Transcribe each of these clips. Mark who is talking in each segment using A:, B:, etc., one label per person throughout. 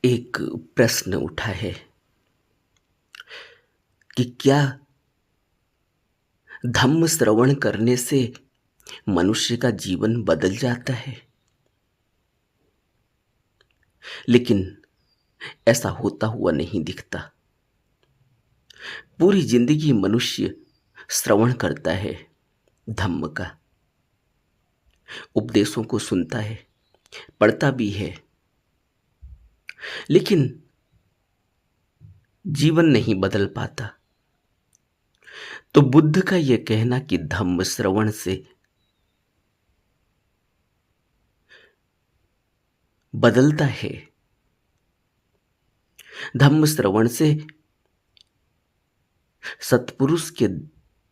A: एक प्रश्न उठा है कि क्या धम्म श्रवण करने से मनुष्य का जीवन बदल जाता है। लेकिन ऐसा होता हुआ नहीं दिखता। पूरी जिंदगी मनुष्य श्रवण करता है धम्म का, उपदेशों को सुनता है, पढ़ता भी है, लेकिन जीवन नहीं बदल पाता। तो बुद्ध का यह कहना कि धम्म श्रवण से बदलता है, धम्म श्रवण से, सत्पुरुष के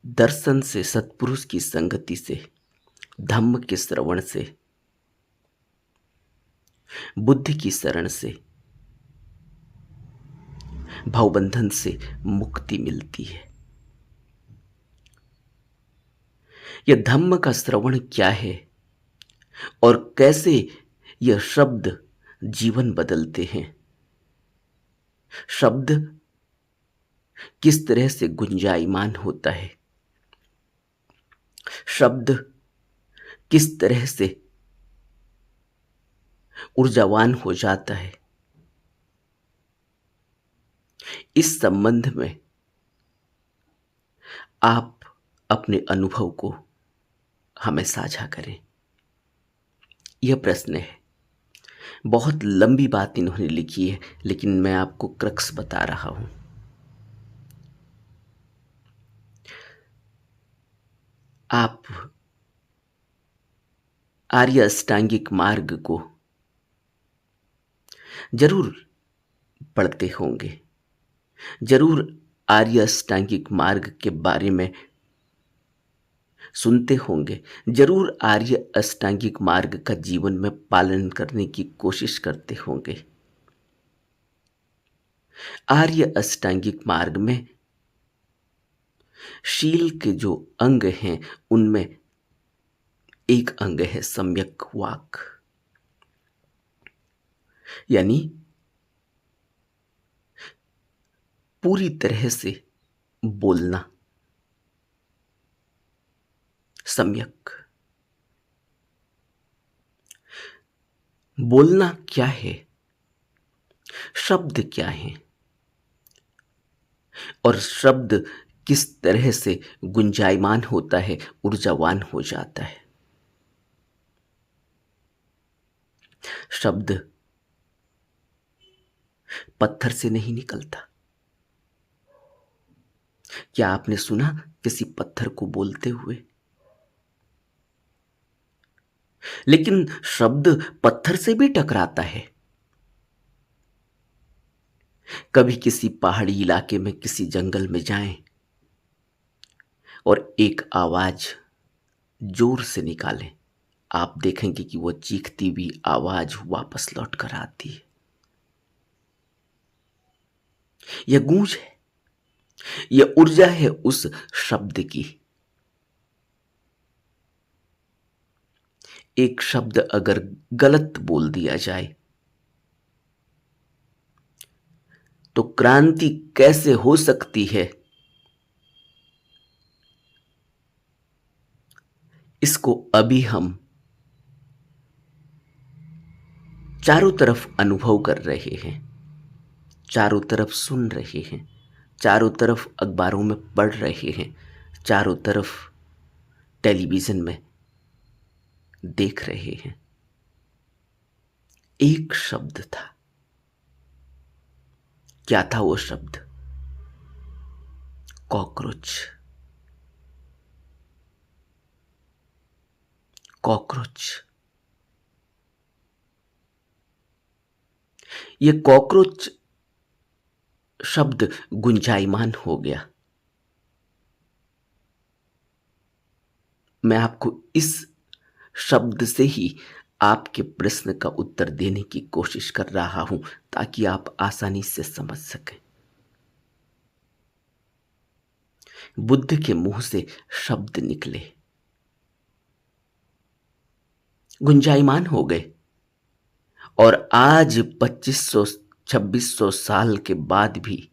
A: दर्शन से, सत्पुरुष की संगति से, धम्म के श्रवण से, बुद्ध की शरण से भवबंधन से मुक्ति मिलती है। यह धम्म का श्रवण क्या है और कैसे यह शब्द जीवन बदलते हैं, शब्द किस तरह से गुंजायमान होता है, शब्द किस तरह से ऊर्जावान हो जाता है, इस संबंध में आप अपने अनुभव को हमें साझा करें। यह प्रश्न है। बहुत लंबी बात इन्होंने लिखी है, लेकिन मैं आपको क्रक्स बता रहा हूं। आप आर्य अष्टांगिक मार्ग को जरूर पढ़ते होंगे, जरूर आर्य अष्टांगिक मार्ग के बारे में सुनते होंगे, जरूर आर्य अष्टांगिक मार्ग का जीवन में पालन करने की कोशिश करते होंगे। आर्य अष्टांगिक मार्ग में शील के जो अंग हैं उनमें एक अंग है सम्यक वाक, यानी पूरी तरह से बोलना। सम्यक बोलना क्या है, शब्द क्या है और शब्द किस तरह से गुंजायमान होता है, ऊर्जावान हो जाता है। शब्द पत्थर से नहीं निकलता। क्या आपने सुना किसी पत्थर को बोलते हुए? लेकिन शब्द पत्थर से भी टकराता है। कभी किसी पहाड़ी इलाके में, किसी जंगल में जाएं और एक आवाज जोर से निकालें, आप देखेंगे कि वो चीखती हुई आवाज वापस लौट कर आती है। यह गूंज है, यह ऊर्जा है उस शब्द की। एक शब्द अगर गलत बोल दिया जाए तो क्रांति कैसे हो सकती है, इसको अभी हम चारों तरफ अनुभव कर रहे हैं, चारों तरफ सुन रहे हैं, चारों तरफ अखबारों में पढ़ रहे हैं, चारों तरफ टेलीविजन में देख रहे हैं। एक शब्द था। क्या था वो शब्द? कॉकरोच। कॉकरोच। ये कॉकरोच शब्द गुंजायमान हो गया। मैं आपको इस शब्द से ही आपके प्रश्न का उत्तर देने की कोशिश कर रहा हूं, ताकि आप आसानी से समझ सकें। बुद्ध के मुंह से शब्द निकले, गुंजायमान हो गए, और आज 2500 2600 साल के बाद भी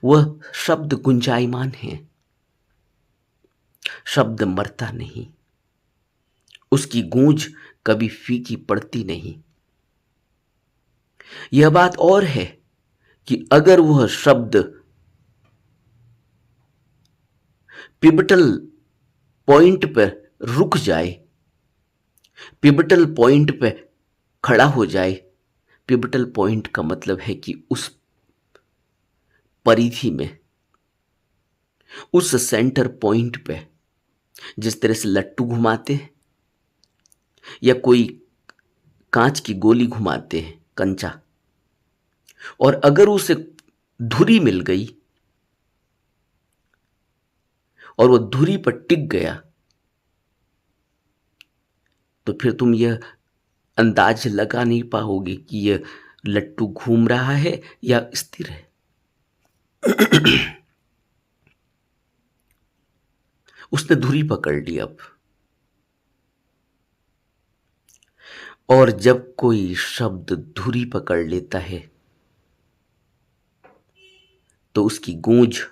A: वह शब्द गुंजायमान है। शब्द मरता नहीं, उसकी गूंज कभी फीकी पड़ती नहीं। यह बात और है कि अगर वह शब्द पिवटल पॉइंट पर रुक जाए, पिवटल पॉइंट पे खड़ा हो जाए, पिवटल पॉइंट का मतलब है कि उस परिधि में, उस सेंटर पॉइंट पे, जिस तरह से लट्टू घुमाते हैं या कोई कांच की गोली घुमाते हैं, कंचा, और अगर उसे धुरी मिल गई और वो धुरी पर टिक गया, तो फिर तुम यह अंदाज लगा नहीं पाओगे कि यह लट्टू घूम रहा है या स्थिर है। उसने धुरी पकड़ ली अब। और जब कोई शब्द धुरी पकड़ लेता है तो उसकी गूंज,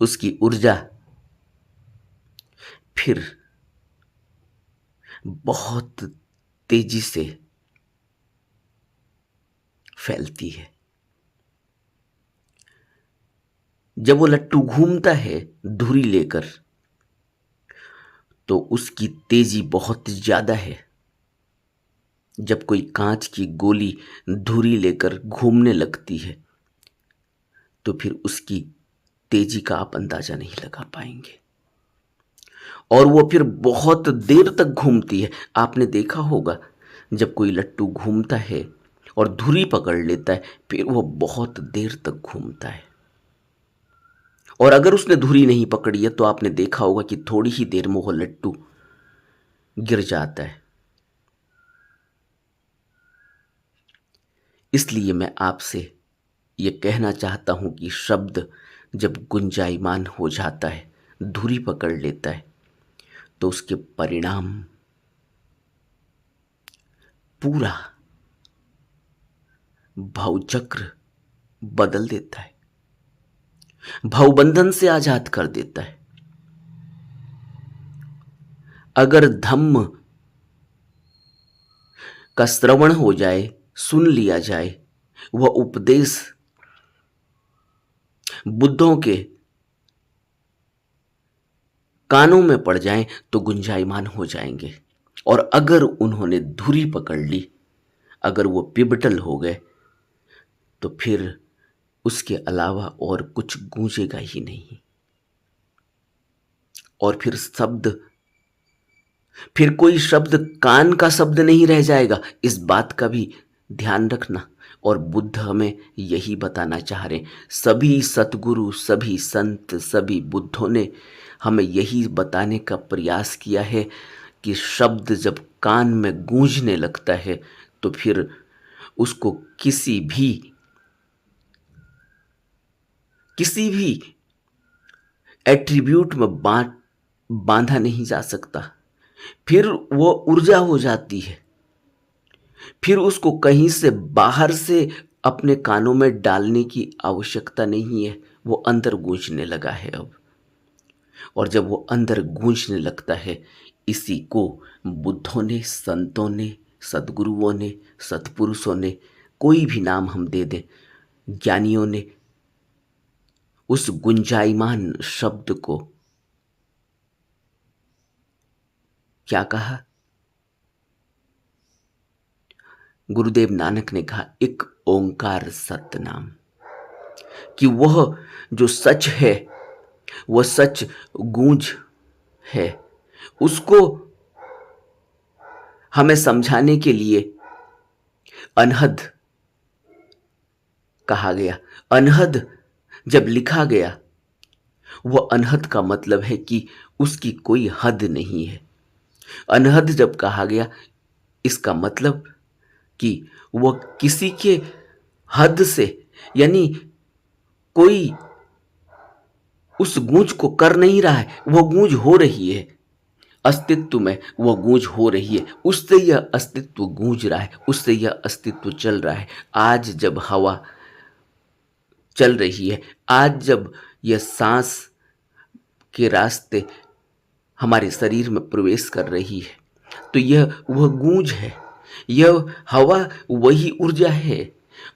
A: उसकी ऊर्जा फिर बहुत तेजी से फैलती है। जब वो लट्टू घूमता है धुरी लेकर तो उसकी तेजी बहुत ज्यादा है। जब कोई कांच की गोली धुरी लेकर घूमने लगती है तो फिर उसकी तेजी का आप अंदाजा नहीं लगा पाएंगे, और वो फिर बहुत देर तक घूमती है। आपने देखा होगा जब कोई लट्टू घूमता है और धुरी पकड़ लेता है, फिर वो बहुत देर तक घूमता है। और अगर उसने धुरी नहीं पकड़ी है तो आपने देखा होगा कि थोड़ी ही देर में वो लट्टू गिर जाता है। इसलिए मैं आपसे ये कहना चाहता हूं कि शब्द जब गुंजायमान हो जाता है, धुरी पकड़ लेता है, तो उसके परिणाम पूरा भावचक्र बदल देता है, भावबंधन से आजाद कर देता है। अगर धम्म का श्रवण हो जाए, सुन लिया जाए, वह उपदेश बुद्धों के कानों में पड़ जाएं तो गुंजायमान हो जाएंगे। और अगर उन्होंने धुरी पकड़ ली, अगर वो पिवटल हो गए, तो फिर उसके अलावा और कुछ गूंजेगा ही नहीं। और फिर कोई शब्द कान का शब्द नहीं रह जाएगा। इस बात का भी ध्यान रखना। और बुद्ध हमें यही बताना चाह रहे हैं। सभी सतगुरु, सभी संत, सभी बुद्धों ने हमें यही बताने का प्रयास किया है कि शब्द जब कान में गूंजने लगता है तो फिर उसको किसी भी एट्रीब्यूट में बांधा नहीं जा सकता। फिर वो ऊर्जा हो जाती है। फिर उसको कहीं से बाहर से अपने कानों में डालने की आवश्यकता नहीं है। वो अंदर गूंजने लगा है अब। और जब वो अंदर गूंजने लगता है, इसी को बुद्धों ने, संतों ने, सद्गुरुओं ने, सत्पुरुषों ने, कोई भी नाम हम दे दें, ज्ञानियों ने उस गुंजायमान शब्द को क्या कहा? गुरुदेव नानक ने कहा, एक ओंकार सतनाम, कि वह जो सच है, वह सच गूंज है। उसको हमें समझाने के लिए अनहद कहा गया। अनहद जब लिखा गया, वह अनहद का मतलब है कि उसकी कोई हद नहीं है। अनहद जब कहा गया, इसका मतलब कि वह किसी के हद से, यानी कोई उस गूंज को कर नहीं रहा है, वह गूंज हो रही है। अस्तित्व में वह गूंज हो रही है, उससे यह अस्तित्व गूंज रहा है, उससे यह अस्तित्व चल रहा है। आज जब हवा चल रही है, आज जब यह सांस के रास्ते हमारे शरीर में प्रवेश कर रही है, तो यह वह गूंज है, यह हवा वही ऊर्जा है,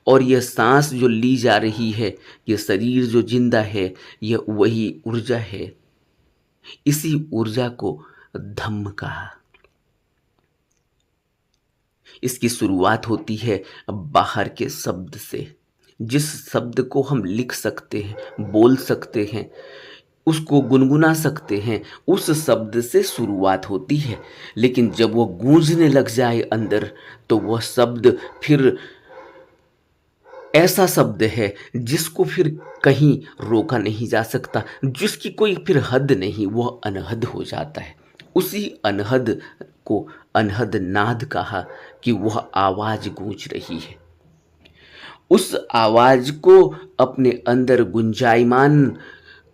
A: और यह सांस जो ली जा रही है, यह शरीर जो जिंदा है, यह वही ऊर्जा है। इसी ऊर्जा को धम्म कहा। इसकी शुरुआत होती है बाहर के शब्द से। जिस शब्द को हम लिख सकते हैं, बोल सकते हैं, उसको गुनगुना सकते हैं, उस शब्द से शुरुआत होती है। लेकिन जब वो गूंजने लग जाए अंदर, तो वह शब्द फिर ऐसा शब्द है जिसको फिर कहीं रोका नहीं जा सकता, जिसकी कोई फिर हद नहीं, वह अनहद हो जाता है। उसी अनहद को अनहद नाद कहा कि वह आवाज गूंज रही है। उस आवाज को अपने अंदर गुंजायमान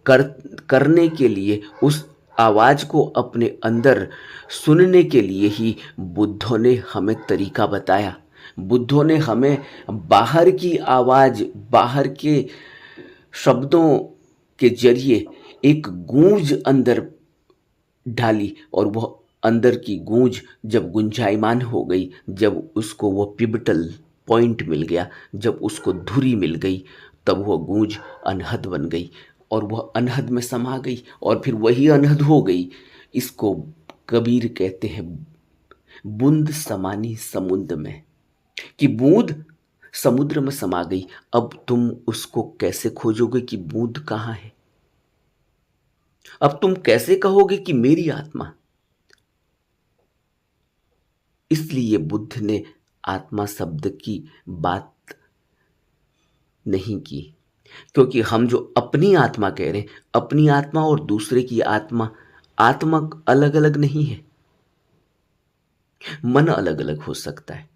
A: कर करने के लिए, उस आवाज को अपने अंदर सुनने के लिए ही बुद्धों ने हमें तरीका बताया। बुद्धों ने हमें बाहर की आवाज, बाहर के शब्दों के जरिए एक गूंज अंदर ढाली, और वह अंदर की गूंज जब गुंजायमान हो गई, जब उसको वो पिवटल पॉइंट मिल गया, जब उसको धुरी मिल गई, तब वह गूंज अनहद बन गई, और वह अनहद में समा गई, और फिर वही अनहद हो गई। इसको कबीर कहते हैं बूंद समानी समुद्र में, कि बूंद समुद्र में समा गई। अब तुम उसको कैसे खोजोगे कि बूंद कहाँ है? अब तुम कैसे कहोगे कि मेरी आत्मा? इसलिए बुद्ध ने आत्मा शब्द की बात नहीं की, क्योंकि हम जो अपनी आत्मा कह रहे हैं, अपनी आत्मा और दूसरे की आत्मा, आत्मा अलग अलग नहीं है। मन अलग अलग हो सकता है।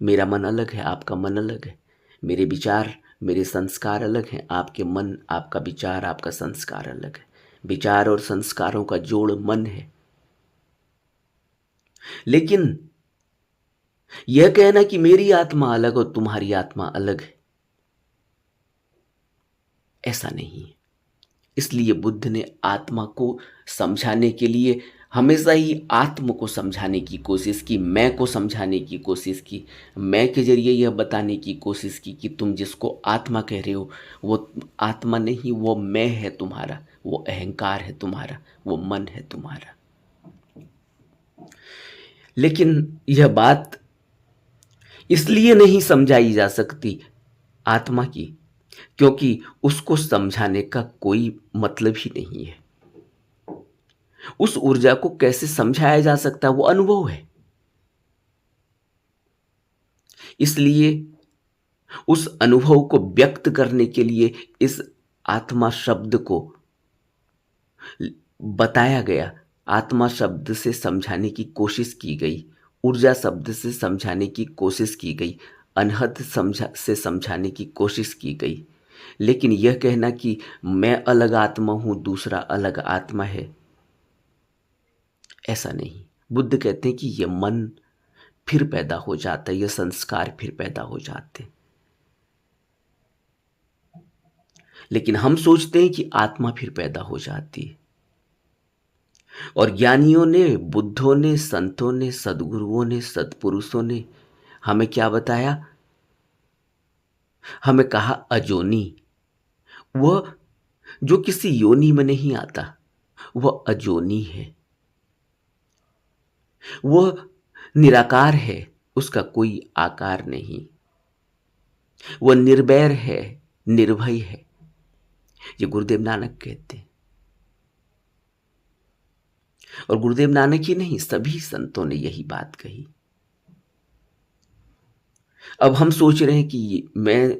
A: मेरा मन अलग है, आपका मन अलग है। मेरे विचार, मेरे संस्कार अलग हैं, आपके मन, आपका विचार, आपका संस्कार अलग है। विचार और संस्कारों का जोड़ मन है। लेकिन यह कहना कि मेरी आत्मा अलग और तुम्हारी आत्मा अलग है, ऐसा नहीं है। इसलिए बुद्ध ने आत्मा को समझाने के लिए हमेशा ही आत्म को समझाने की कोशिश की, मैं को समझाने की कोशिश की, मैं के जरिए यह बताने की कोशिश की कि तुम जिसको आत्मा कह रहे हो वो आत्मा नहीं, वो मैं है तुम्हारा, वो अहंकार है तुम्हारा, वो मन है तुम्हारा। लेकिन यह बात इसलिए नहीं समझाई जा सकती आत्मा की, क्योंकि उसको समझाने का कोई मतलब ही नहीं है। उस ऊर्जा को कैसे समझाया जा सकता है? वो अनुभव है। इसलिए उस अनुभव को व्यक्त करने के लिए इस आत्मा शब्द को बताया गया, आत्मा शब्द से समझाने की कोशिश की गई, ऊर्जा शब्द से समझाने की कोशिश की गई, अनहद से समझाने की कोशिश की गई। लेकिन यह कहना कि मैं अलग आत्मा हूं, दूसरा अलग आत्मा है, ऐसा नहीं। बुद्ध कहते हैं कि यह मन फिर पैदा हो जाता है, यह संस्कार फिर पैदा हो जाते हैं। लेकिन हम सोचते हैं कि आत्मा फिर पैदा हो जाती है। और ज्ञानियों ने, बुद्धों ने, संतों ने, सद्गुरुओं ने, सत्पुरुषों ने हमें क्या बताया? हमें कहा अजोनी, वह जो किसी योनि में नहीं आता, वह अजोनी है, वह निराकार है, उसका कोई आकार नहीं, वह निर्वैर है, निर्भय है। ये गुरुदेव नानक कहते हैं। और गुरुदेव नानक ही नहीं, सभी संतों ने यही बात कही। अब हम सोच रहे हैं कि मैं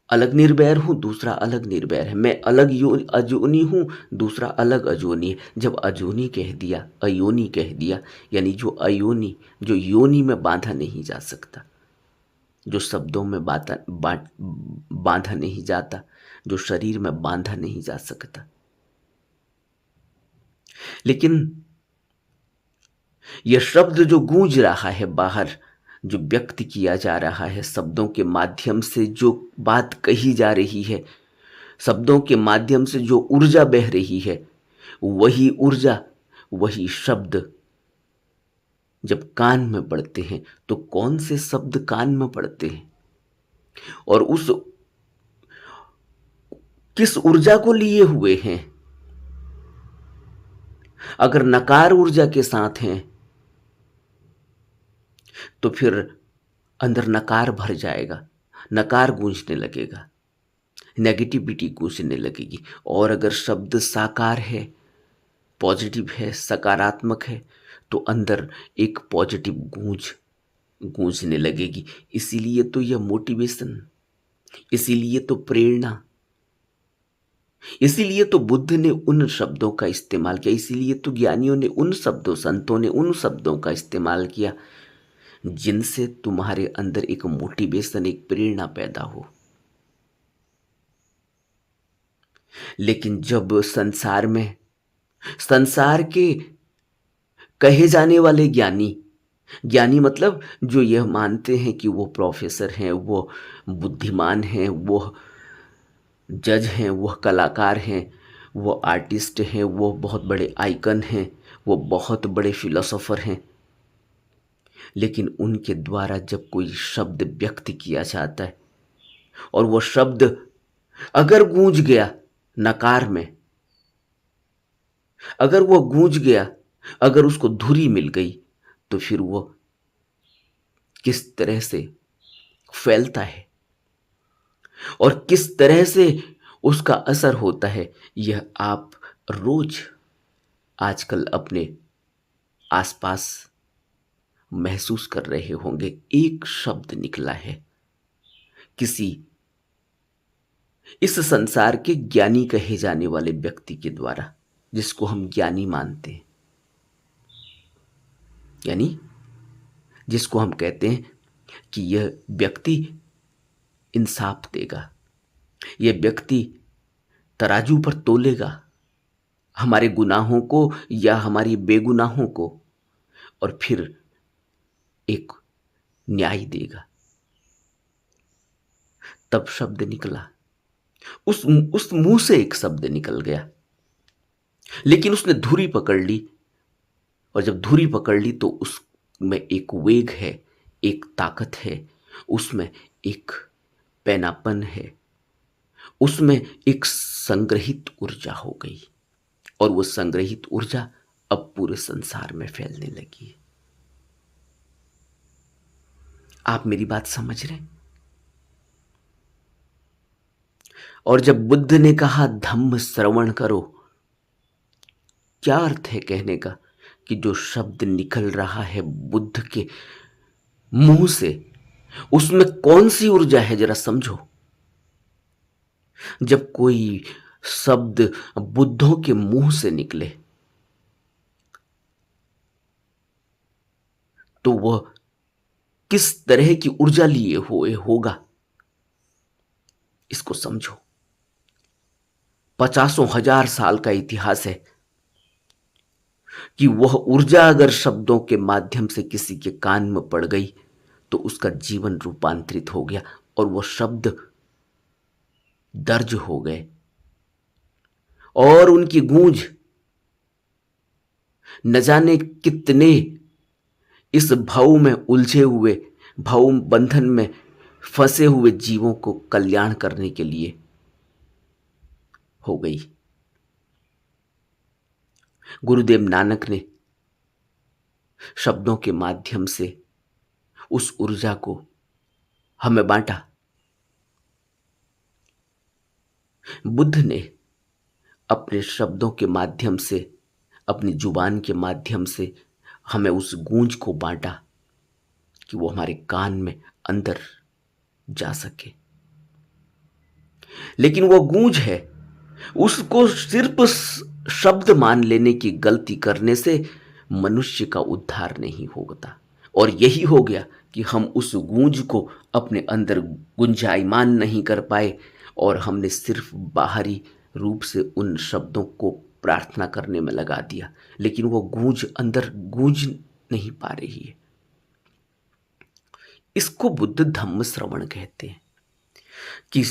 A: अलग निर्वैर हूं, दूसरा अलग निर्वैर है, मैं अलग अजोनी हूं, दूसरा अलग अजोनी है। जब अजोनी कह दिया, अयोनी कह दिया, यानी जो अयोनी, जो योनि में बांधा नहीं जा सकता, जो शब्दों में बांधा नहीं जाता, जो शरीर में बांधा नहीं जा सकता। लेकिन यह शब्द जो गूंज रहा है बाहर, जो व्यक्त किया जा रहा है शब्दों के माध्यम से, जो बात कही जा रही है, शब्दों के माध्यम से जो ऊर्जा बह रही है, वही ऊर्जा, वही शब्द जब कान में पड़ते हैं तो कौन से शब्द कान में पड़ते हैं और उस किस ऊर्जा को लिए हुए हैं। अगर नकार ऊर्जा के साथ हैं तो फिर अंदर नकार भर जाएगा, नकार गूंजने लगेगा, नेगेटिविटी गूंजने लगेगी। और अगर शब्द साकार है, पॉजिटिव है, सकारात्मक है, तो अंदर एक पॉजिटिव गूंजने लगेगी। इसीलिए तो यह मोटिवेशन, इसीलिए तो प्रेरणा, इसीलिए तो बुद्ध ने उन शब्दों का इस्तेमाल किया, इसीलिए तो ज्ञानियों ने उन शब्दों, संतों ने उन शब्दों का इस्तेमाल किया जिनसे तुम्हारे अंदर एक मोटिवेशन, एक प्रेरणा पैदा हो। लेकिन जब संसार के कहे जाने वाले ज्ञानी, ज्ञानी मतलब जो यह मानते हैं कि वो प्रोफेसर हैं, वो बुद्धिमान हैं, वो जज हैं, वह कलाकार हैं, वो आर्टिस्ट हैं, वो बहुत बड़े आइकन हैं, वो बहुत बड़े फिलोसोफर हैं, लेकिन उनके द्वारा जब कोई शब्द व्यक्त किया जाता है और वो शब्द अगर गूंज गया नकार में, अगर वो गूंज गया, अगर उसको धुरी मिल गई, तो फिर वो किस तरह से फैलता है और किस तरह से उसका असर होता है, यह आप रोज आजकल अपने आसपास महसूस कर रहे होंगे। एक शब्द निकला है किसी इस संसार के ज्ञानी कहे जाने वाले व्यक्ति के द्वारा, जिसको हम ज्ञानी मानते हैं, यानी जिसको हम कहते हैं कि यह व्यक्ति इंसाफ देगा, यह व्यक्ति तराजू पर तोलेगा हमारे गुनाहों को या हमारी बेगुनाहों को और फिर एक न्याय देगा। तब शब्द निकला, उस मुंह से एक शब्द निकल गया, लेकिन उसने धुरी पकड़ ली, और जब धुरी पकड़ ली तो उसमें एक वेग है, एक ताकत है, उसमें एक पैनापन है, उसमें एक संग्रहित ऊर्जा हो गई और वो संग्रहित ऊर्जा अब पूरे संसार में फैलने लगी है। आप मेरी बात समझ रहे हैं? और जब बुद्ध ने कहा धम्म श्रवण करो, क्या अर्थ है कहने का कि जो शब्द निकल रहा है बुद्ध के मुंह से, उसमें कौन सी ऊर्जा है जरा समझो। जब कोई शब्द बुद्धों के मुंह से निकले तो वह किस तरह की ऊर्जा लिए हुए होगा, इसको समझो। 50,000 साल का इतिहास है कि वह ऊर्जा अगर शब्दों के माध्यम से किसी के कान में पड़ गई तो उसका जीवन रूपांतरित हो गया और वह शब्द दर्ज हो गए और उनकी गूंज न जाने कितने इस भाव में उलझे हुए, भाव बंधन में फंसे हुए जीवों को कल्याण करने के लिए हो गई। गुरुदेव नानक ने शब्दों के माध्यम से उस ऊर्जा को हमें बांटा। बुद्ध ने अपने शब्दों के माध्यम से, अपनी जुबान के माध्यम से हमें उस गूंज को बांटा कि वो हमारे कान में अंदर जा सके। लेकिन वो गूंज है, उसको सिर्फ शब्द मान लेने की गलती करने से मनुष्य का उद्धार नहीं होता। और यही हो गया कि हम उस गूंज को अपने अंदर गुंजायमान नहीं कर पाए और हमने सिर्फ बाहरी रूप से उन शब्दों को प्रार्थना करने में लगा दिया, लेकिन वो गूंज अंदर गूंज नहीं पा रही है। इसको बुद्ध धम्म श्रवण कहते हैं कि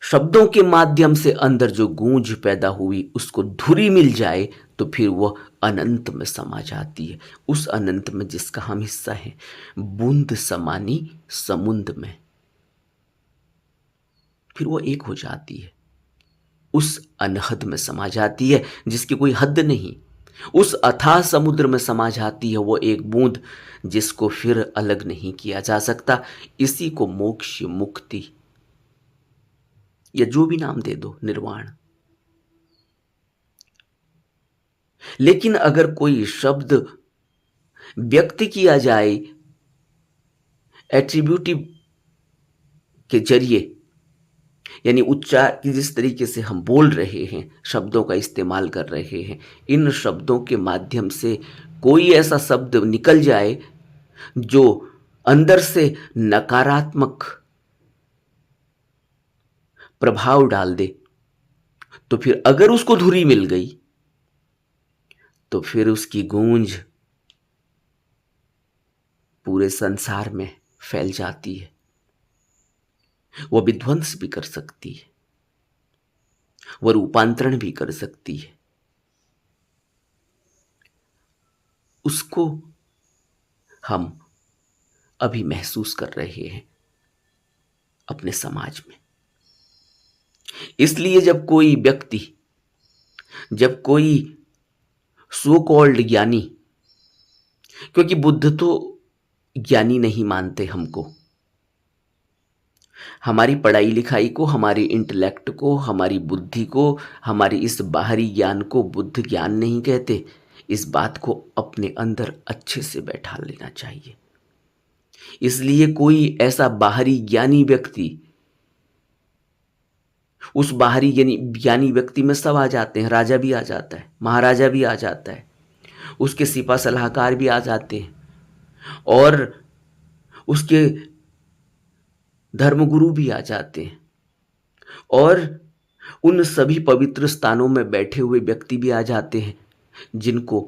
A: शब्दों के माध्यम से अंदर जो गूंज पैदा हुई उसको धुरी मिल जाए तो फिर वह अनंत में समा जाती है। उस अनंत में जिसका हम हिस्सा हैं, बूंद समानी समुद्र में, फिर वो एक हो जाती है। उस अनहद में समा जाती है जिसकी कोई हद नहीं। उस अथाह समुद्र में समा जाती है वो एक बूंद जिसको फिर अलग नहीं किया जा सकता। इसी को मोक्ष, मुक्ति या जो भी नाम दे दो, निर्वाण। लेकिन अगर कोई शब्द व्यक्त किया जाए एट्रीब्यूटिव के जरिए, यानी उच्चार की जिस तरीके से हम बोल रहे हैं, शब्दों का इस्तेमाल कर रहे हैं, इन शब्दों के माध्यम से कोई ऐसा शब्द निकल जाए जो अंदर से नकारात्मक प्रभाव डाल दे, तो फिर अगर उसको धुरी मिल गई तो फिर उसकी गूंज पूरे संसार में फैल जाती है। वह विध्वंस भी कर सकती है, वह रूपांतरण भी कर सकती है। उसको हम अभी महसूस कर रहे हैं अपने समाज में। इसलिए जब कोई व्यक्ति, जब कोई सो कॉल्ड ज्ञानी, क्योंकि बुद्ध तो ज्ञानी नहीं मानते हमको, हमारी पढ़ाई लिखाई को, हमारी इंटेलेक्ट को, हमारी बुद्धि को, हमारी इस बाहरी ज्ञान को बुद्ध ज्ञान नहीं कहते। इस बात को अपने अंदर अच्छे से बैठा लेना चाहिए। इसलिए कोई ऐसा बाहरी ज्ञानी व्यक्ति, उस बाहरी ज्ञानी व्यक्ति में सब आ जाते हैं। राजा भी आ जाता है, महाराजा भी आ जाता है, उसके सिपा सलाहकार भी आ जाते हैं, और उसके धर्मगुरु भी आ जाते हैं, और उन सभी पवित्र स्थानों में बैठे हुए व्यक्ति भी आ जाते हैं जिनको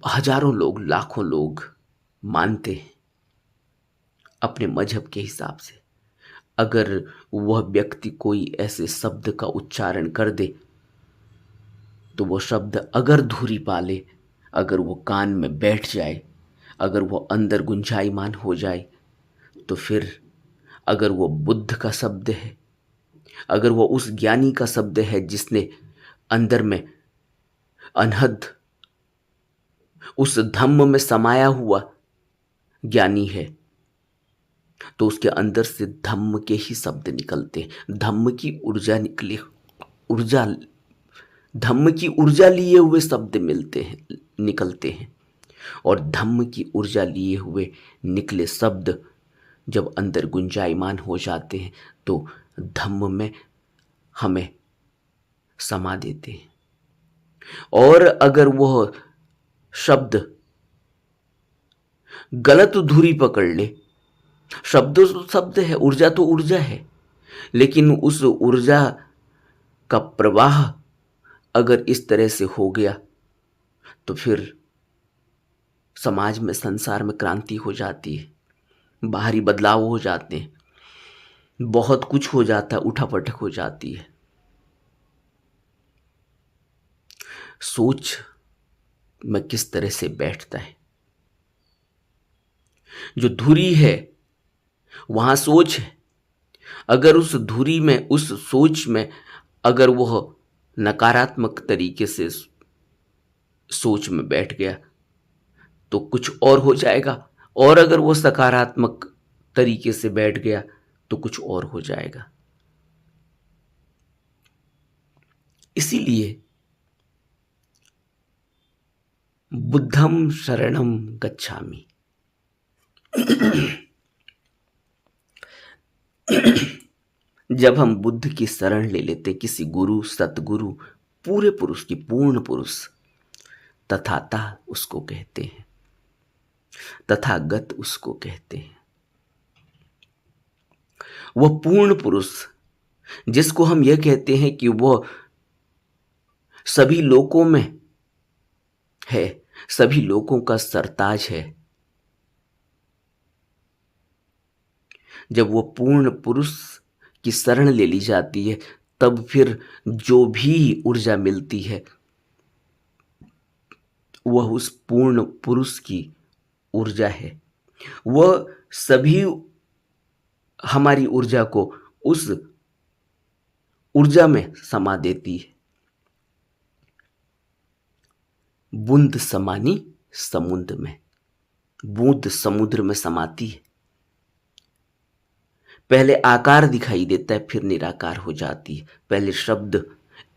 A: हजारों लोग, लाखों लोग मानते हैं अपने मजहब के हिसाब से। अगर वह व्यक्ति कोई ऐसे शब्द का उच्चारण कर दे तो वह शब्द अगर धुरी पाले, अगर वो कान में बैठ जाए, अगर वो अंदर गुंजायमान हो जाए, तो फिर अगर वो बुद्ध का शब्द है, अगर वो उस ज्ञानी का शब्द है जिसने अंदर में अनहद उस धम्म में समाया हुआ ज्ञानी है, तो उसके अंदर से धम्म के ही शब्द निकलते हैं। धम्म की ऊर्जा धम्म की ऊर्जा लिए हुए शब्द निकलते हैं। और धम्म की ऊर्जा लिए हुए निकले शब्द जब अंदर गुंजायमान हो जाते हैं तो धम्म में हमें समा देते हैं। और अगर वह शब्द गलत धुरी पकड़ ले, शब्द तो शब्द है, ऊर्जा तो ऊर्जा है, लेकिन उस ऊर्जा का प्रवाह अगर इस तरह से हो गया तो फिर समाज में, संसार में क्रांति हो जाती है, बाहरी बदलाव हो जाते हैं, बहुत कुछ हो जाता है, उठापटक हो जाती है। सोच में किस तरह से बैठता है। जो धुरी है वहां सोच है। अगर उस धुरी में, उस सोच में अगर वह नकारात्मक तरीके से सोच में बैठ गया तो कुछ और हो जाएगा, और अगर वो सकारात्मक तरीके से बैठ गया तो कुछ और हो जाएगा। इसीलिए बुद्धम शरणम गच्छामि। जब हम बुद्ध की शरण ले लेते, किसी गुरु, सतगुरु, पूरे पुरुष की, पूर्ण पुरुष, तथाता उसको कहते हैं, तथागत उसको कहते हैं। वह पूर्ण पुरुष जिसको हम यह कहते हैं कि वह सभी लोकों में है, सभी लोगों का सरताज है। जब वो पूर्ण पुरुष की शरण ले ली जाती है, तब फिर जो भी ऊर्जा मिलती है वह उस पूर्ण पुरुष की ऊर्जा है। वह सभी हमारी ऊर्जा को उस ऊर्जा में समा देती है। बूंद समानी समुद्र में, बूंद समुद्र में समाती है। पहले आकार दिखाई देता है, फिर निराकार हो जाती है। पहले शब्द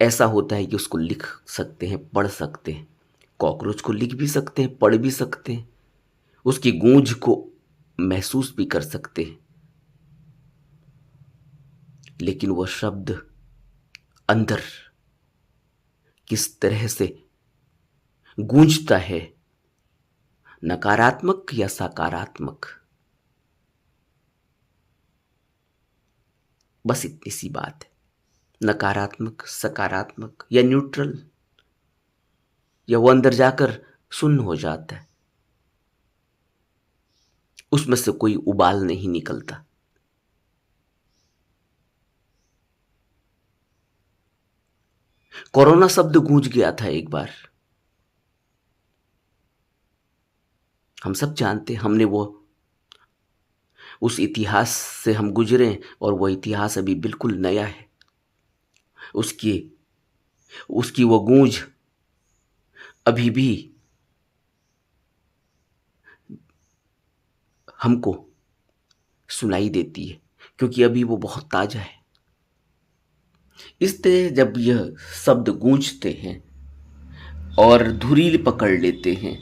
A: ऐसा होता है कि उसको लिख सकते हैं, पढ़ सकते हैं। कॉकरोच को लिख भी सकते हैं, पढ़ भी सकते हैं, उसकी गूंज को महसूस भी कर सकते हैं। लेकिन वह शब्द अंदर किस तरह से गूंजता है, नकारात्मक या सकारात्मक, बस इतनी सी बात है। नकारात्मक, सकारात्मक या न्यूट्रल, या वो अंदर जाकर शून्य हो जाता है, उसमें से कोई उबाल नहीं निकलता। कोरोना शब्द गूंज गया था एक बार, हम सब जानते, हमने वो उस इतिहास से हम गुजरे हैं, और वो इतिहास अभी बिल्कुल नया है। उसकी उसकी वो गूंज अभी भी हमको सुनाई देती है, क्योंकि अभी वो बहुत ताजा है। इस तरह जब यह शब्द गूंजते हैं और धुरील पकड़ लेते हैं,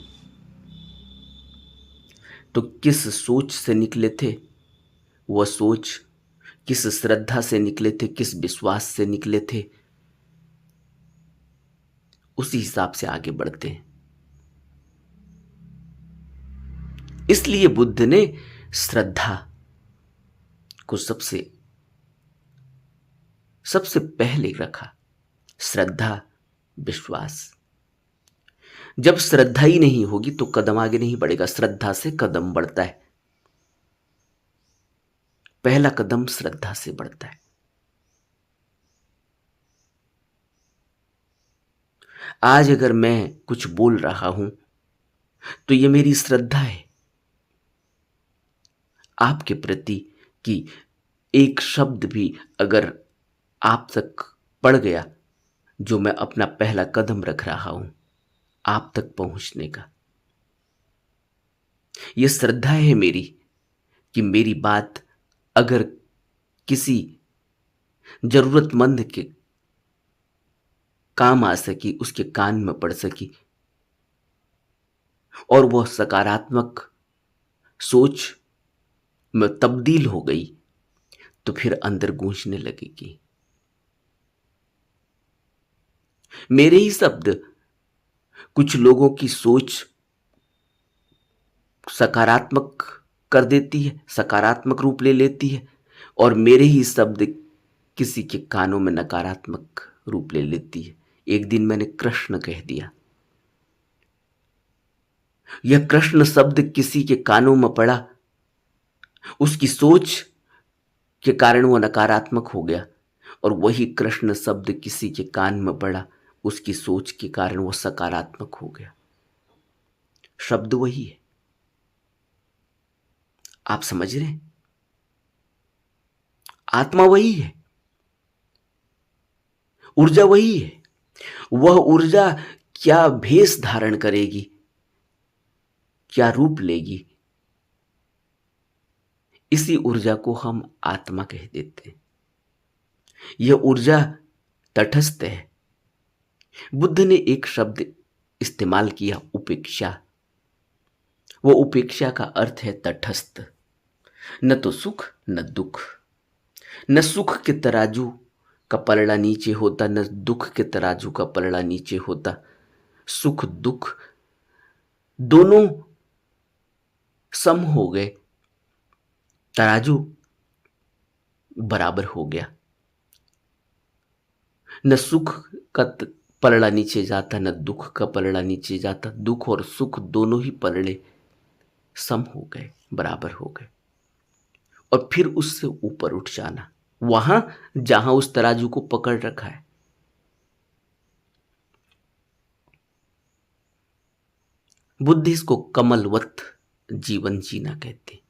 A: तो किस सोच से निकले थे, वह सोच किस श्रद्धा से निकले थे, किस विश्वास से निकले थे, उसी हिसाब से आगे बढ़ते हैं। इसलिए बुद्ध ने श्रद्धा को सबसे सबसे पहले रखा। श्रद्धा, विश्वास। जब श्रद्धा ही नहीं होगी तो कदम आगे नहीं बढ़ेगा। श्रद्धा से कदम बढ़ता है, पहला कदम श्रद्धा से बढ़ता है। आज अगर मैं कुछ बोल रहा हूं तो यह मेरी श्रद्धा है आपके प्रति, कि एक शब्द भी अगर आप तक पड़ गया, जो मैं अपना पहला कदम रख रहा हूं आप तक पहुंचने का, यह श्रद्धा है मेरी कि मेरी बात अगर किसी जरूरतमंद के काम आ सकी, उसके कान में पड़ सकी, और वह सकारात्मक सोच में तब्दील हो गई, तो फिर अंदर गूंजने लगेगी। मेरे ही शब्द कुछ लोगों की सोच सकारात्मक कर देती है, सकारात्मक रूप ले लेती है, और मेरे ही शब्द किसी के कानों में नकारात्मक रूप ले लेती है। एक दिन मैंने कृष्ण कह दिया, यह कृष्ण शब्द किसी के कानों में पड़ा, उसकी सोच के कारण वह नकारात्मक हो गया, और वही कृष्ण शब्द किसी के कान में पड़ा, उसकी सोच के कारण वह सकारात्मक हो गया। शब्द वही है, आप समझ रहे हैं? आत्मा वही है, ऊर्जा वही है। वह ऊर्जा क्या भेष धारण करेगी, क्या रूप लेगी, इसी ऊर्जा को हम आत्मा कह देते हैं। यह ऊर्जा तटस्थ है। बुद्ध ने एक शब्द इस्तेमाल किया, उपेक्षा। वो उपेक्षा का अर्थ है तटस्थ, न तो सुख न दुख। न सुख के तराजू का पलड़ा नीचे होता, न दुख के तराजू का पलड़ा नीचे होता। सुख दुख दोनों सम हो गए, तराजू बराबर हो गया। न सुख का पलड़ा नीचे जाता, न दुख का पलड़ा नीचे जाता। दुख और सुख दोनों ही पलड़े सम हो गए, बराबर हो गए। और फिर उससे ऊपर उठ जाना, वहां जहां उस तराजू को पकड़ रखा है। बुद्ध इसको कमलवत जीवन जीना कहते हैं।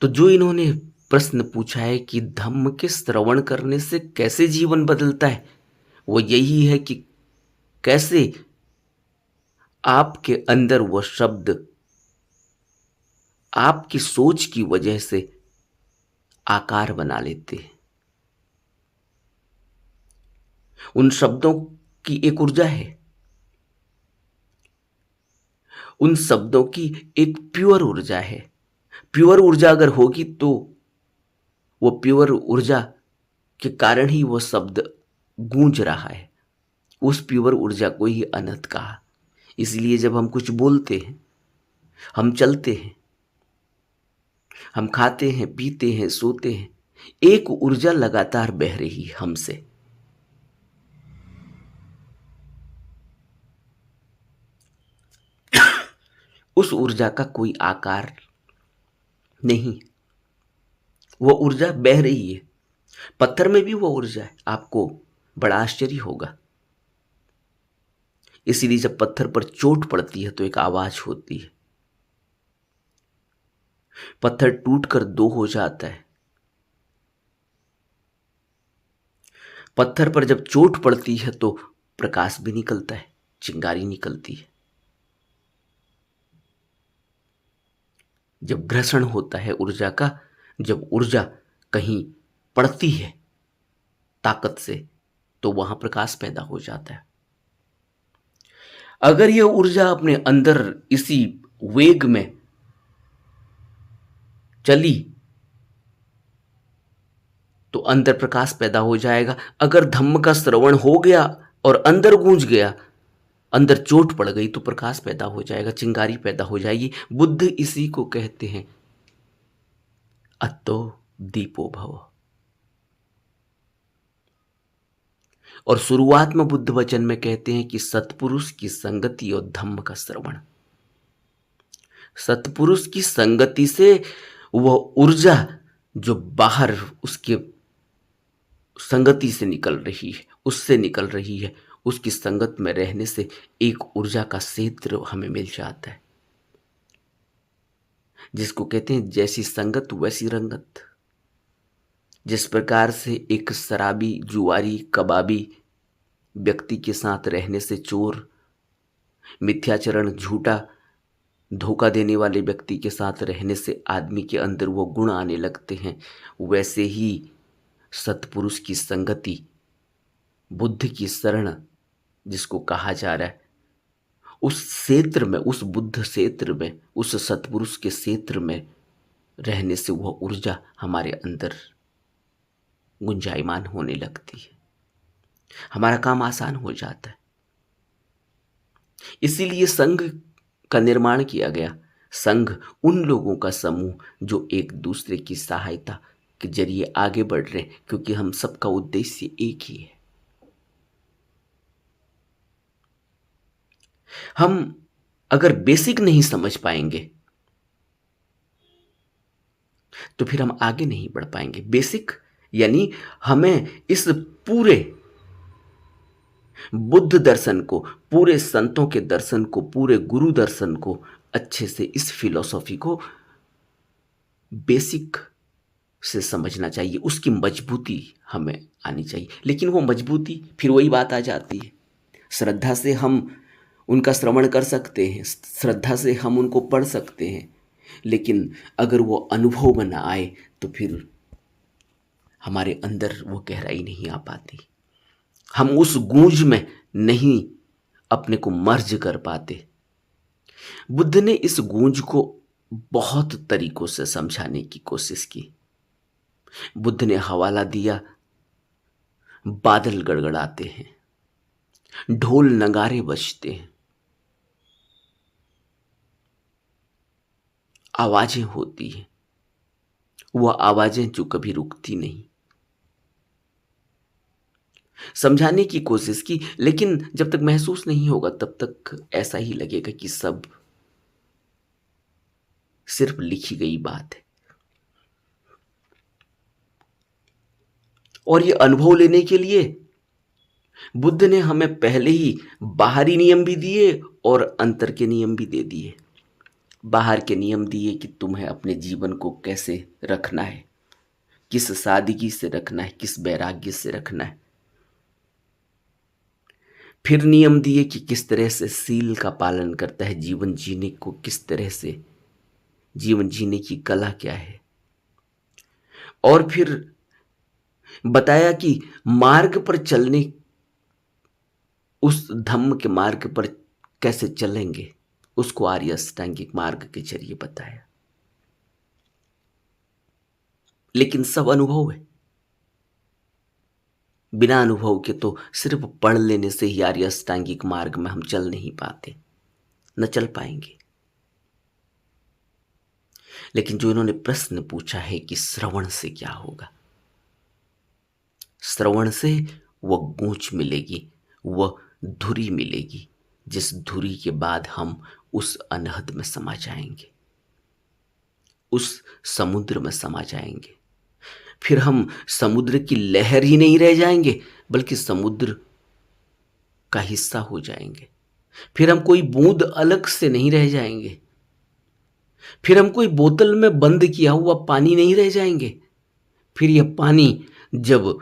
A: तो जो इन्होंने प्रश्न पूछा है कि धम्म के श्रवण करने से कैसे जीवन बदलता है, वो यही है कि कैसे आपके अंदर वो शब्द आपकी सोच की वजह से आकार बना लेते हैं। उन शब्दों की एक ऊर्जा है, उन शब्दों की एक प्योर ऊर्जा है। प्योर ऊर्जा अगर होगी तो वो प्योर ऊर्जा के कारण ही वो शब्द गूंज रहा है। उस प्योर ऊर्जा को ही अनंत कहा। इसलिए जब हम कुछ बोलते हैं, हम चलते हैं, हम खाते हैं, पीते हैं, सोते हैं, एक ऊर्जा लगातार बह रही है हमसे। उस ऊर्जा का कोई आकार नहीं, वो ऊर्जा बह रही है। पत्थर में भी वो ऊर्जा है, आपको बड़ा आश्चर्य होगा। इसीलिए जब पत्थर पर चोट पड़ती है तो एक आवाज होती है। पत्थर टूटकर दो हो जाता है। पत्थर पर जब चोट पड़ती है तो प्रकाश भी निकलता है, चिंगारी निकलती है। जब घर्षण होता है ऊर्जा का, जब ऊर्जा कहीं पड़ती है ताकत से, तो वहां प्रकाश पैदा हो जाता है। अगर यह ऊर्जा अपने अंदर इसी वेग में चली तो अंदर प्रकाश पैदा हो जाएगा। अगर धम्म का श्रवण हो गया और अंदर गूंज गया, अंदर चोट पड़ गई, तो प्रकाश पैदा हो जाएगा, चिंगारी पैदा हो जाएगी। बुद्ध इसी को कहते हैं अत्तो दीपो भव। और शुरुआत में बुद्ध वचन में कहते हैं कि सत्पुरुष की संगति और धम्म का श्रवण। सत्पुरुष की संगति से वह ऊर्जा जो बाहर उसके संगति से निकल रही है, उससे निकल रही है, उसकी संगत में रहने से एक ऊर्जा का क्षेत्र हमें मिल जाता है, जिसको कहते हैं जैसी संगत वैसी रंगत। जिस प्रकार से एक शराबी, जुआरी, कबाबी व्यक्ति के साथ रहने से, चोर, मिथ्याचरण, झूठा, धोखा देने वाले व्यक्ति के साथ रहने से आदमी के अंदर वो गुण आने लगते हैं, वैसे ही सत्पुरुष की संगति, बुद्ध की शरण जिसको कहा जा रहा है, उस क्षेत्र में, उस बुद्ध क्षेत्र में, उस सत्पुरुष के क्षेत्र में रहने से वह ऊर्जा हमारे अंदर गुंजायमान होने लगती है, हमारा काम आसान हो जाता है। इसीलिए संघ का निर्माण किया गया। संघ उन लोगों का समूह जो एक दूसरे की सहायता के जरिए आगे बढ़ रहे हैं, क्योंकि हम सबका उद्देश्य एक ही है। हम अगर बेसिक नहीं समझ पाएंगे तो फिर हम आगे नहीं बढ़ पाएंगे। बेसिक यानी हमें इस पूरे बुद्ध दर्शन को, पूरे संतों के दर्शन को, पूरे गुरु दर्शन को अच्छे से, इस फिलॉसफी को बेसिक से समझना चाहिए। उसकी मजबूती हमें आनी चाहिए। लेकिन वो मजबूती, फिर वही बात आ जाती है, श्रद्धा से हम उनका श्रवण कर सकते हैं, श्रद्धा से हम उनको पढ़ सकते हैं, लेकिन अगर वो अनुभव में ना आए तो फिर हमारे अंदर वो गहराई नहीं आ पाती, हम उस गूंज में नहीं अपने को मर्ज कर पाते। बुद्ध ने इस गूंज को बहुत तरीकों से समझाने की कोशिश की। बुद्ध ने हवाला दिया, बादल गड़गड़ाते हैं, ढोल नगारे बजते हैं, आवाजें होती हैं, वह आवाजें जो कभी रुकती नहीं। समझाने की कोशिश की, लेकिन जब तक महसूस नहीं होगा तब तक ऐसा ही लगेगा कि सब सिर्फ लिखी गई बात है। और ये अनुभव लेने के लिए बुद्ध ने हमें पहले ही बाहरी नियम भी दिए और अंतर के नियम भी दे दिए। बाहर के नियम दिए कि तुम्हें अपने जीवन को कैसे रखना है, किस सादगी से रखना है, किस वैराग्य से रखना है। फिर नियम दिए कि किस तरह से सील का पालन करता है, जीवन जीने को किस तरह से, जीवन जीने की कला क्या है। और फिर बताया कि मार्ग पर चलने, उस धम्म के मार्ग पर कैसे चलेंगे, उसको आर्य अष्टांगिक मार्ग के जरिए बताया। लेकिन सब अनुभव है। बिना अनुभव के तो सिर्फ पढ़ लेने से ही आर्य अष्टांगिक मार्ग में हम चल नहीं पाते, न चल पाएंगे। लेकिन जो इन्होंने प्रश्न पूछा है कि श्रवण से क्या होगा, श्रवण से वह गूंज मिलेगी, वह धुरी मिलेगी, जिस धुरी के बाद हम उस अनहद में समा जाएंगे, उस समुद्र में समा जाएंगे। फिर हम समुद्र की लहर ही नहीं रह जाएंगे, बल्कि समुद्र का हिस्सा हो जाएंगे। फिर हम कोई बूंद अलग से नहीं रह जाएंगे। फिर हम कोई बोतल में बंद किया हुआ पानी नहीं रह जाएंगे। फिर यह पानी जब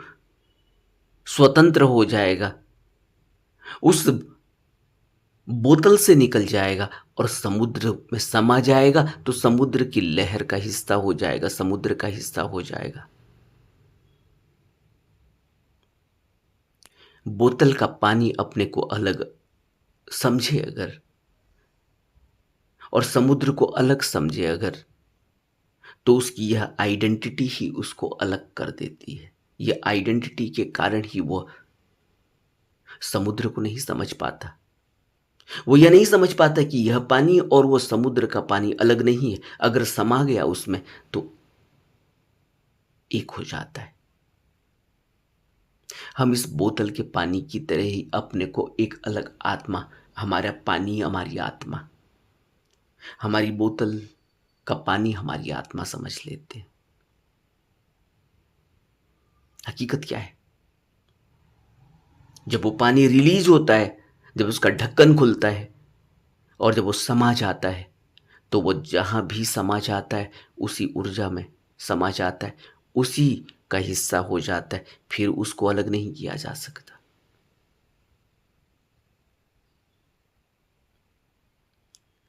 A: स्वतंत्र हो जाएगा, उस बोतल से निकल जाएगा और समुद्र में समा जाएगा, तो समुद्र की लहर का हिस्सा हो जाएगा, समुद्र का हिस्सा हो जाएगा। बोतल का पानी अपने को अलग समझे अगर, और समुद्र को अलग समझे अगर, तो उसकी यह आइडेंटिटी ही उसको अलग कर देती है। यह आइडेंटिटी के कारण ही वो समुद्र को नहीं समझ पाता। वो यह नहीं समझ पाता कि यह पानी और वो समुद्र का पानी अलग नहीं है। अगर समा गया उसमें तो एक हो जाता है। हम इस बोतल के पानी की तरह ही अपने को एक अलग आत्मा, हमारा पानी हमारी आत्मा, हमारी बोतल का पानी हमारी आत्मा समझ लेते हैं। हकीकत क्या है? जब वो पानी रिलीज होता है, जब उसका ढक्कन खुलता है और जब वो समा जाता है, तो वो जहां भी समा जाता है उसी ऊर्जा में समा जाता है, उसी का हिस्सा हो जाता है। फिर उसको अलग नहीं किया जा सकता।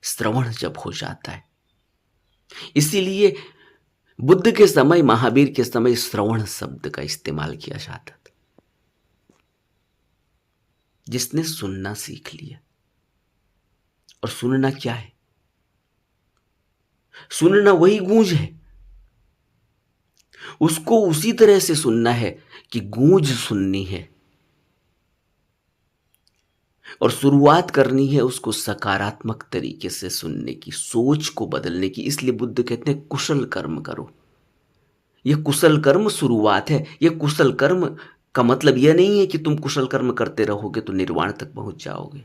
A: श्रवण जब हो जाता है, इसीलिए बुद्ध के समय, महावीर के समय श्रवण शब्द का इस्तेमाल किया जाता था। जिसने सुनना सीख लिया। और सुनना क्या है? सुनना वही गूंज है। उसको उसी तरह से सुनना है कि गूंज सुननी है, और शुरुआत करनी है उसको सकारात्मक तरीके से सुनने की, सोच को बदलने की। इसलिए बुद्ध कहते हैं कुशल कर्म करो। यह कुशल कर्म शुरुआत है। यह कुशल कर्म का मतलब यह नहीं है कि तुम कुशल कर्म करते रहोगे तो निर्वाण तक पहुंच जाओगे।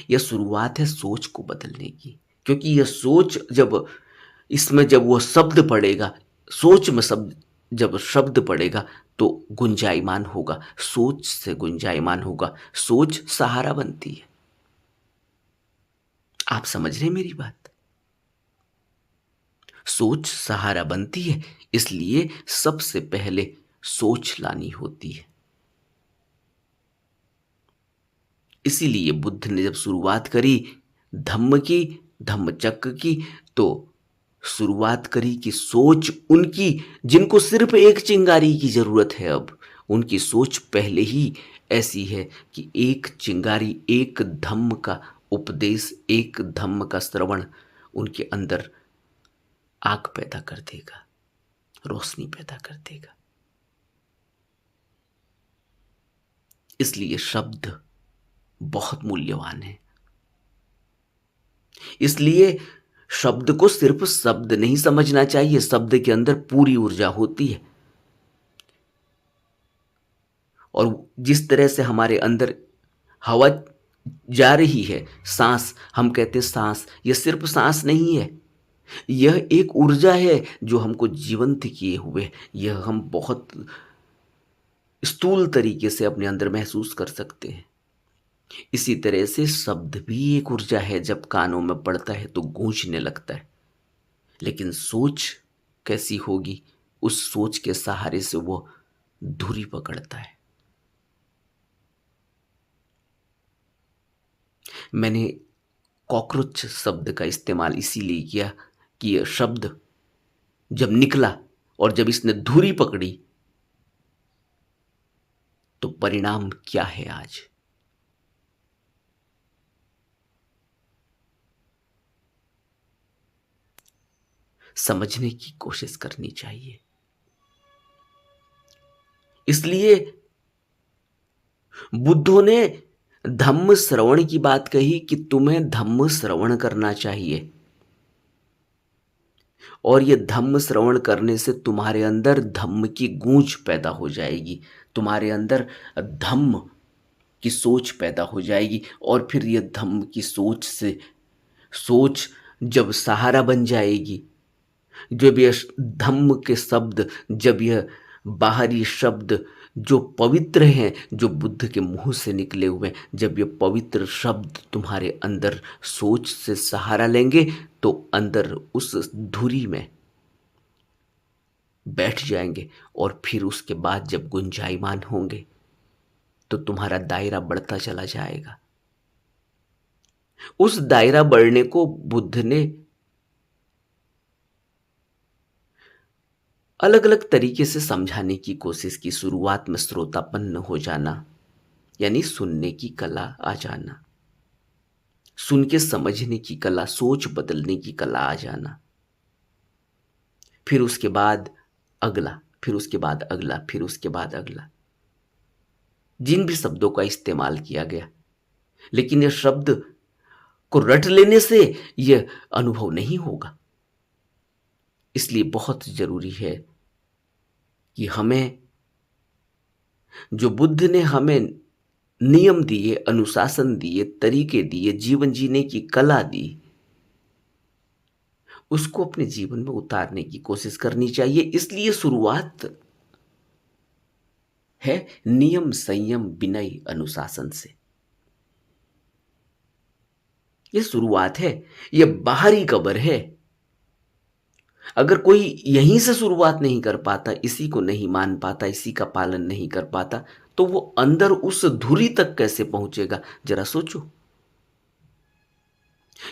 A: यह शुरुआत है सोच को बदलने की। क्योंकि यह सोच जब, इसमें जब वह शब्द पड़ेगा, सोच में शब्द, जब शब्द पड़ेगा तो गुंजायमान होगा, सोच से गुंजायमान होगा। सोच सहारा बनती है। आप समझ रहे हैं मेरी बात? सोच सहारा बनती है, इसलिए सबसे पहले सोच लानी होती है। इसीलिए बुद्ध ने जब शुरुआत करी धम्म की, धम्मचक्र की, तो शुरुआत करी कि सोच उनकी, जिनको सिर्फ एक चिंगारी की जरूरत है, अब उनकी सोच पहले ही ऐसी है कि एक चिंगारी, एक धम्म का उपदेश, एक धम्म का श्रवण उनके अंदर आग पैदा कर देगा, रोशनी पैदा कर देगा। इसलिए शब्द बहुत मूल्यवान है। इसलिए शब्द को सिर्फ शब्द नहीं समझना चाहिए, शब्द के अंदर पूरी ऊर्जा होती है। और जिस तरह से हमारे अंदर हवा जा रही है, सांस, हम कहते हैं सांस, यह सिर्फ सांस नहीं है, यह एक ऊर्जा है जो हमको जीवंत किए हुए, यह हम बहुत स्थूल तरीके से अपने अंदर महसूस कर सकते हैं। इसी तरह से शब्द भी एक ऊर्जा है, जब कानों में पड़ता है तो गूंजने लगता है, लेकिन सोच कैसी होगी, उस सोच के सहारे से वो धुरी पकड़ता है। मैंने कॉकरोच शब्द का इस्तेमाल इसीलिए किया कि यह शब्द जब निकला और जब इसने धुरी पकड़ी तो परिणाम क्या है आज। समझने की कोशिश करनी चाहिए। इसलिए बुद्धों ने धम्म श्रवण की बात कही कि तुम्हें धम्म श्रवण करना चाहिए, और ये धम्म श्रवण करने से तुम्हारे अंदर धम्म की गूंज पैदा हो जाएगी, तुम्हारे अंदर धम्म की सोच पैदा हो जाएगी, और फिर ये धम्म की सोच से सोच जब सहारा बन जाएगी, जब यह धम्म के शब्द, जब यह बाहरी शब्द जो पवित्र हैं, जो बुद्ध के मुंह से निकले हुए, जब ये पवित्र शब्द तुम्हारे अंदर सोच से सहारा लेंगे तो अंदर उस धुरी में बैठ जाएंगे, और फिर उसके बाद जब गुंजायमान होंगे तो तुम्हारा दायरा बढ़ता चला जाएगा। उस दायरा बढ़ने को बुद्ध ने अलग अलग तरीके से समझाने की कोशिश की। शुरुआत में श्रोतापन्न हो जाना, यानी सुनने की कला आ जाना, सुन के समझने की कला, सोच बदलने की कला आ जाना, फिर उसके बाद अगला, फिर उसके बाद अगला, फिर उसके बाद अगला, जिन भी शब्दों का इस्तेमाल किया गया, लेकिन यह शब्द को रट लेने से यह अनुभव नहीं होगा। इसलिए बहुत जरूरी है कि हमें, जो बुद्ध ने हमें नियम दिए, अनुशासन दिए, तरीके दिए, जीवन जीने की कला दी, उसको अपने जीवन में उतारने की कोशिश करनी चाहिए। इसलिए शुरुआत है नियम, संयम, विनय, अनुशासन से। यह शुरुआत है, यह बाहरी कबर है। अगर कोई यहीं से शुरुआत नहीं कर पाता, इसी को नहीं मान पाता, इसी का पालन नहीं कर पाता, तो वो अंदर उस धुरी तक कैसे पहुंचेगा, जरा सोचो।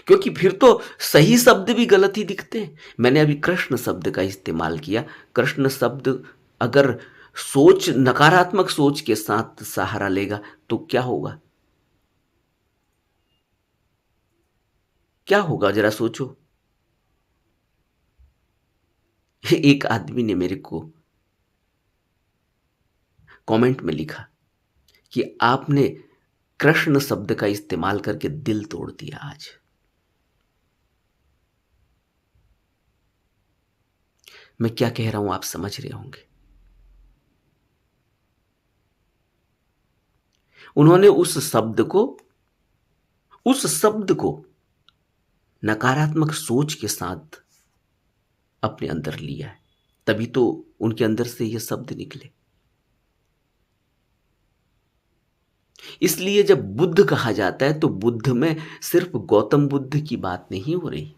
A: क्योंकि फिर तो सही शब्द भी गलत ही दिखते हैं। मैंने अभी कृष्ण शब्द का इस्तेमाल किया। कृष्ण शब्द अगर सोच, नकारात्मक सोच के साथ सहारा लेगा तो क्या होगा, क्या होगा, जरा सोचो। एक आदमी ने मेरे को कमेंट में लिखा कि आपने कृष्ण शब्द का इस्तेमाल करके दिल तोड़ दिया आज। मैं क्या कह रहा हूं आप समझ रहे होंगे। उन्होंने उस शब्द को नकारात्मक सोच के साथ अपने अंदर लिया है, तभी तो उनके अंदर से ये शब्द निकले। इसलिए जब बुद्ध कहा जाता है तो बुद्ध में सिर्फ गौतम बुद्ध की बात नहीं हो रही।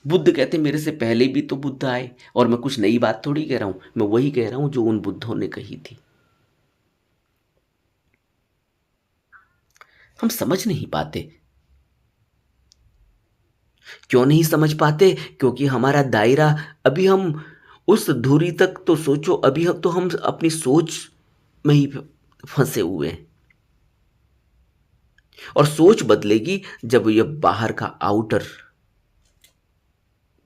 A: बुद्ध कहते मेरे से पहले भी तो बुद्ध आए, और मैं कुछ नई बात थोड़ी कह रहा हूं, मैं वही कह रहा हूं जो उन बुद्धों ने कही थी। हम समझ नहीं पाते। क्यों नहीं समझ पाते? क्योंकि हमारा दायरा, अभी हम उस धुरी तक तो सोचो, अभी हम अपनी सोच में ही फंसे हुए हैं। और सोच बदलेगी जब ये बाहर का आउटर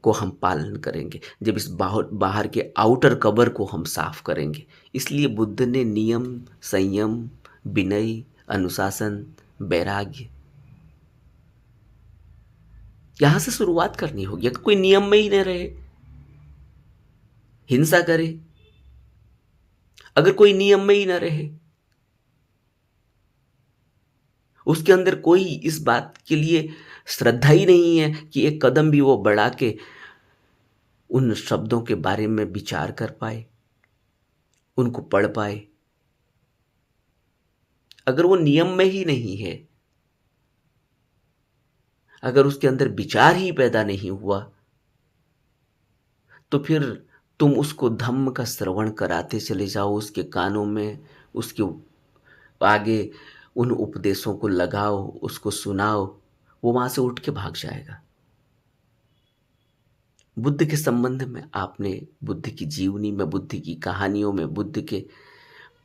A: को हम पालन करेंगे, जब इस बाहर के आउटर कवर को हम साफ करेंगे। इसलिए बुद्ध ने नियम, संयम, विनय, अनुशासन, वैराग्य, यहां से शुरुआत करनी होगी। अगर कोई नियम में ही न रहे, हिंसा करे, अगर कोई नियम में ही ना रहे, उसके अंदर कोई इस बात के लिए श्रद्धा ही नहीं है कि एक कदम भी वो बढ़ा के उन शब्दों के बारे में विचार कर पाए, उनको पढ़ पाए, अगर वो नियम में ही नहीं है, अगर उसके अंदर विचार ही पैदा नहीं हुआ, तो फिर तुम उसको धम्म का श्रवण कराते चले जाओ, उसके कानों में, उसके आगे उन उपदेशों को लगाओ, उसको सुनाओ, वो वहां से उठ के भाग जाएगा। बुद्ध के संबंध में आपने बुद्ध की जीवनी में, बुद्ध की कहानियों में, बुद्ध के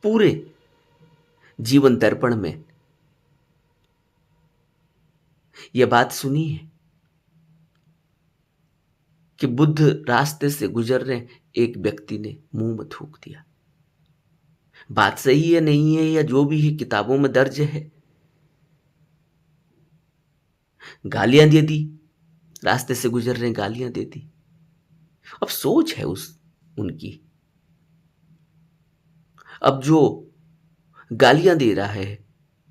A: पूरे जीवन दर्पण में यह बात सुनी है कि बुद्ध रास्ते से गुजर रहे एक व्यक्ति ने मुंह में थूक दिया। बात सही है नहीं है या जो भी है, किताबों में दर्ज है, गालियां दे दी, रास्ते से गुजर रहे गालियां दे दी। अब सोच है उनकी, अब जो गालियां दे रहा है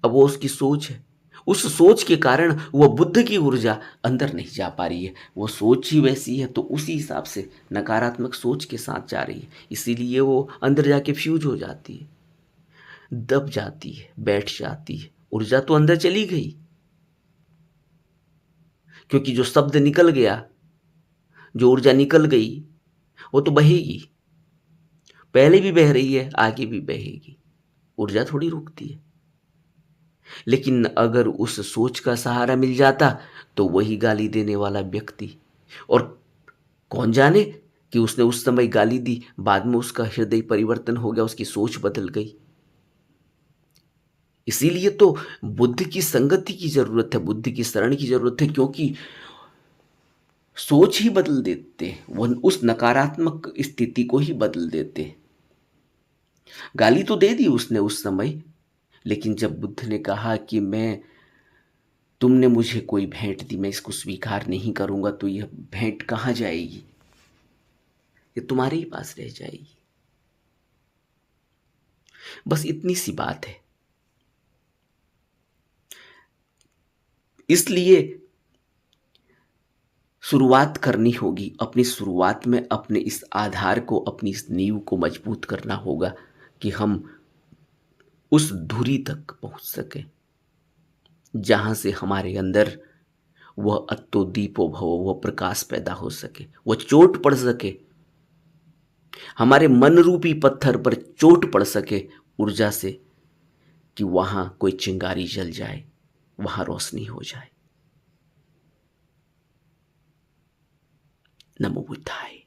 A: अब वो उसकी सोच है, उस सोच के कारण वो बुद्ध की ऊर्जा अंदर नहीं जा पा रही है। वो सोच ही वैसी है तो उसी हिसाब से नकारात्मक सोच के साथ जा रही है, इसीलिए वो अंदर जाके फ्यूज हो जाती है, दब जाती है, बैठ जाती है। ऊर्जा तो अंदर चली गई, क्योंकि जो शब्द निकल गया, जो ऊर्जा निकल गई, वो तो बहेगी, पहले भी बह रही है, आगे भी बहेगी, ऊर्जा थोड़ी रुकती है। लेकिन अगर उस सोच का सहारा मिल जाता तो वही गाली देने वाला व्यक्ति, और कौन जाने कि उसने उस समय गाली दी, बाद में उसका हृदय परिवर्तन हो गया, उसकी सोच बदल गई। इसीलिए तो बुद्ध की संगति की जरूरत है, बुद्ध की शरण की जरूरत है, क्योंकि सोच ही बदल देते, वो उस नकारात्मक स्थिति को ही बदल देते। गाली तो दे दी उसने उस समय, लेकिन जब बुद्ध ने कहा कि तुमने मुझे कोई भेंट दी, मैं इसको स्वीकार नहीं करूंगा, तो यह भेंट कहाँ जाएगी, ये तुम्हारे ही पास रह जाएगी। बस इतनी सी बात है। इसलिए शुरुआत करनी होगी, अपनी शुरुआत में अपने इस आधार को, अपनी इस नींव को मजबूत करना होगा कि हम उस धुरी तक पहुंच सके जहां से हमारे अंदर वह अत्तो दीपो भव, वह प्रकाश पैदा हो सके, वह चोट पड़ सके, हमारे मन रूपी पत्थर पर चोट पड़ सके ऊर्जा से, कि वहां कोई चिंगारी जल जाए, वहां रोशनी हो जाए। नमो बुद्धाय।